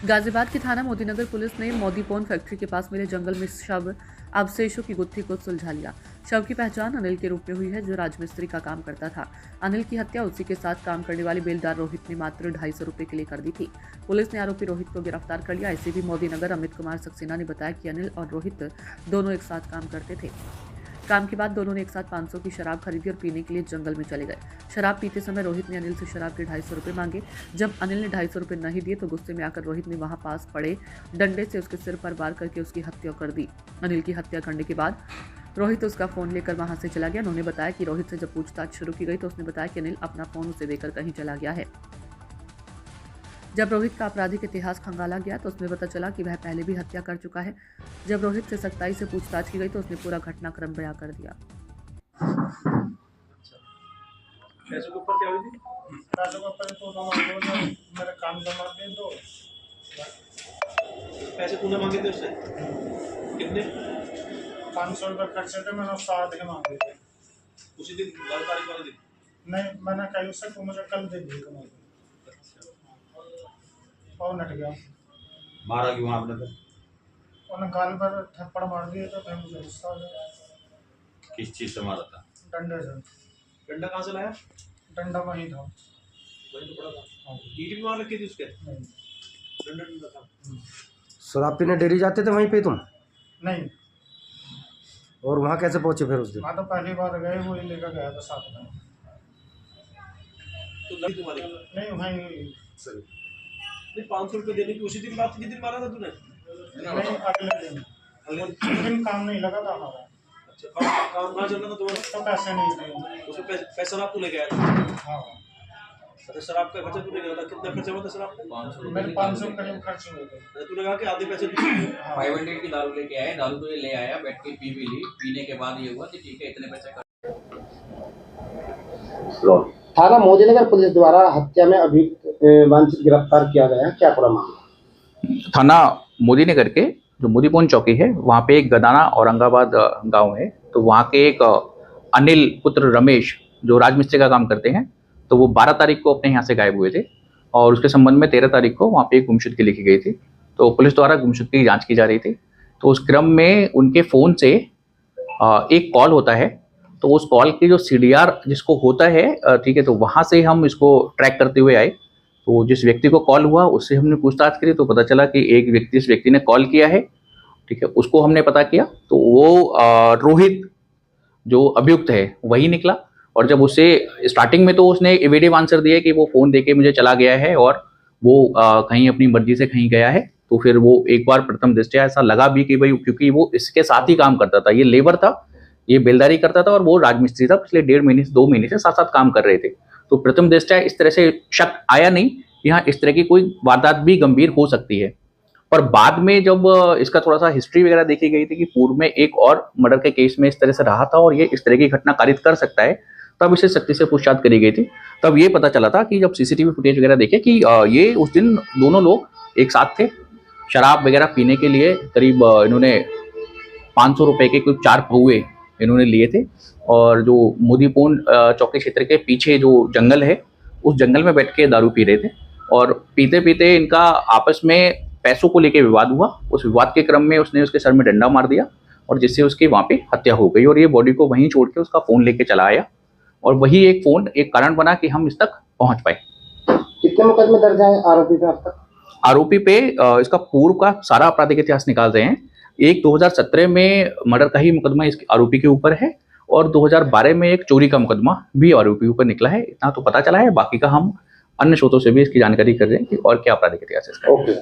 गाजियाबाद की थाना मोदीनगर पुलिस ने मोदीपोन फैक्ट्री के पास मिले जंगल में शव अवशेषों की गुत्थी को सुलझा लिया। शव की पहचान अनिल के रूप में हुई है, जो राजमिस्त्री का काम करता था। अनिल की हत्या उसी के साथ काम करने वाले बेलदार रोहित ने मात्र 250 रुपए के लिए कर दी थी। पुलिस ने आरोपी रोहित को गिरफ्तार कर लिया। एसीपी मोदीनगर अमित कुमार सक्सेना ने बताया कि अनिल और रोहित दोनों एक साथ काम करते थे। काम के बाद दोनों ने एक साथ 500 की शराब खरीदी और पीने के लिए जंगल में चले गए। शराब पीते समय रोहित ने अनिल से शराब के 250 रुपये मांगे। जब अनिल ने 250 रुपये नहीं दिए तो गुस्से में आकर रोहित ने वहां पास पड़े डंडे से उसके सिर पर वार करके उसकी हत्या कर दी। अनिल की हत्या करने के बाद रोहित उसका फोन लेकर वहां से चला गया। उन्होंने बताया कि रोहित से जब पूछताछ शुरू की गई तो उसने बताया कि अनिल अपना फोन उसे देकर कहीं चला गया है। जब रोहित का आपराधिक इतिहास खंगाला गया तो उसमें पता चला कि वह पहले भी हत्या कर चुका है। जब रोहित से सख्ताई से पूछताछ की गई तो उसने पूरा घटनाक्रम बयां कर दिया। पैसों के ऊपर क्या हुई थी? पैसों के ऊपर तो उन्होंने मेरे काम जमा दे दो। पैसे तूने मांगे थे उससे? कितने? 500 रुपये खर्चे थे, मैंने उससे आधे मांगे थे। उसी दिन 12 तारीख वाले दिन? नहीं, मैंने कही उससे तू मुझे कल दे दी तुम्हें। और नट गया। मारा क्यों आपने? तो उन्हें गाल पर थप्पड़ मार दिए तो फिर मुझे गुस्सा आ गया। किस चीज से मारा था? डंडे से। डंडा कहाँ से लाया? डंडा वहीं था। वहीं तो पड़ा था। हाँ। ईंट भी मार रखी थी उसके? नहीं। डंडा था। शराब पीने डेरी जाते थे वहीं पे तुम? नहीं, और वहाँ कैसे पहुँचे फिर उस दिन? मैं तो पहली बार गए, वो ही लेकर गया था साथ में। तो लड़ी तुम्हारी? नहीं, वहीं सही। नहीं, 500 रुपये देने की उसी दिन बात, किस दिन मारा था तूने? नहीं, अगले दिन। अगले दिन काम नहीं लगा था हमारा। अच्छा, काम कहाँ चल रहा था तुम्हारा? तो पैसे नहीं थे उसमें पैसा शराब तू ले गया था? हाँ। अच्छा, शराब का खर्चा तू ले गया था? कितना खर्चा हुआ था शराब का? मेरे 500 करीब खर्च हुए थे। तूने कहा कि आधे पैसे 500 की दारू लेके आए, दारू तो ये ले आया, बैठ के पी भी ली। पीने के बाद ये हुआ कि ठीक है इतने पैसे कर। थाना मोदीनगर पुलिस द्वारा हत्या में अभियुक्त वांछित गिरफ्तार किया गया है, क्या पूरा मामला? थाना मोदीनगर के जो मोदीपोन चौकी है वहाँ पे एक गदाना औरंगाबाद गांव है। तो वहाँ के एक अनिल पुत्र रमेश जो राजमिस्त्री का काम करते हैं, तो वो 12 तारीख को अपने यहाँ से गायब हुए थे और उसके संबंध में 13 तारीख को वहाँ पे एक गुमशुदगी लिखी गई थी। तो पुलिस द्वारा गुमशुदगी की जाँच की जा रही थी। तो उस क्रम में उनके फ़ोन से एक कॉल होता है। तो उस कॉल की जो CDR जिसको होता है, ठीक है, तो वहाँ से हम इसको ट्रैक करते हुए आए। तो जिस व्यक्ति को कॉल हुआ उससे हमने पूछताछ करी तो पता चला कि जिस व्यक्ति ने कॉल किया है, ठीक है, उसको हमने पता किया तो वो रोहित जो अभियुक्त है वही निकला। और जब उससे स्टार्टिंग में तो उसने एविडेंस आंसर दिया कि वो फ़ोन देके मुझे चला गया है और वो कहीं अपनी मर्जी से कहीं गया है। तो फिर वो एक बार प्रथम दृष्टया ऐसा लगा भी कि भाई, क्योंकि वो इसके साथ ही काम करता था, ये लेबर था, ये बेलदारी करता था और वो राजमिस्त्री था। पिछले 1.5 महीने से 2 महीने से साथ साथ काम कर रहे थे। तो प्रथम दृष्टया इस तरह से शक आया नहीं कि हाँ इस तरह की कोई वारदात भी गंभीर हो सकती है। पर बाद में जब इसका थोड़ा सा हिस्ट्री वगैरह देखी गई थी कि पूर्व में एक और मर्डर के केस में इस तरह से रहा था और ये इस तरह की घटना कारित कर सकता है, तब इसे सख्ती से पूछताछ करी गई थी। तब ये पता चला था कि जब CCTV फुटेज वगैरह देखे कि ये उस दिन दोनों लोग एक साथ थे। शराब वगैरह पीने के लिए करीब इन्होंने 500 रुपये के कुछ 4 पौवे इन्होंने लिए थे। और जो मोदीपोन चौकी क्षेत्र के पीछे जो जंगल है, उस जंगल में बैठ के दारू पी रहे थे और पीते पीते इनका आपस में पैसों को लेके विवाद हुआ। उस विवाद के क्रम में उसने उसके सर में डंडा मार दिया और जिससे उसकी वहाँ पे हत्या हो गई। और ये बॉडी को वहीं छोड़ के उसका फ़ोन लेके चला आया और वही एक फ़ोन एक कारण बना कि हम इस तक पहुँच पाए। कितने मुकदमे दर्ज है आरोपी पे अब तक? आरोपी पे इसका पूर्व का सारा आपराधिक इतिहास निकाल रहे हैं। एक 2017 में मर्डर का ही मुकदमा इस आरोपी के ऊपर है और 2012 में एक चोरी का मुकदमा भी आरोपी ऊपर निकला है। इतना तो पता चला है, बाकी का हम अन्य स्रोतों से भी इसकी जानकारी कर रहे हैं कि और क्या आपराधिक इतिहास है इसका। ओके।